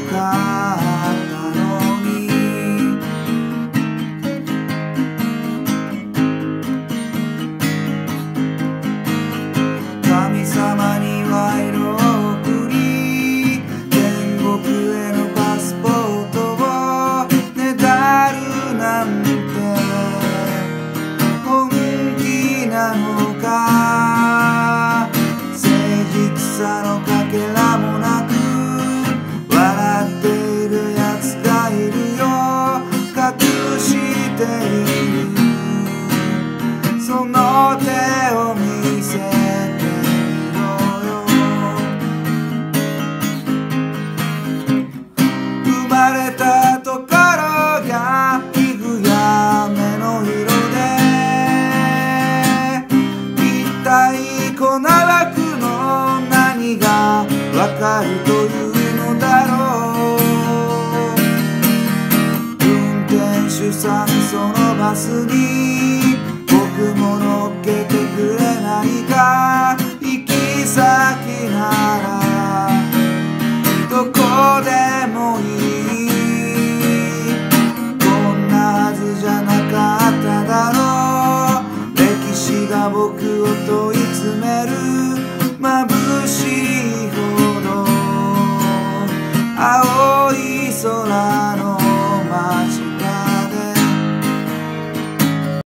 かったのに。神様に賄賂を送り天国へのパスポートをねだるなんて本気なのか。誠実さのかけらもなく笑っているやつがいるよ。隠しているその手を見せてみろよ。生まれたところが皮膚や目の色で一体粉枠の何がわかるというのだろう。運転手さんそのバスに僕も乗っけてくれないか。行き先ならどこでもいい。こんなはずじゃなかっただろう。歴史が僕を問い詰める眩しいほど青い空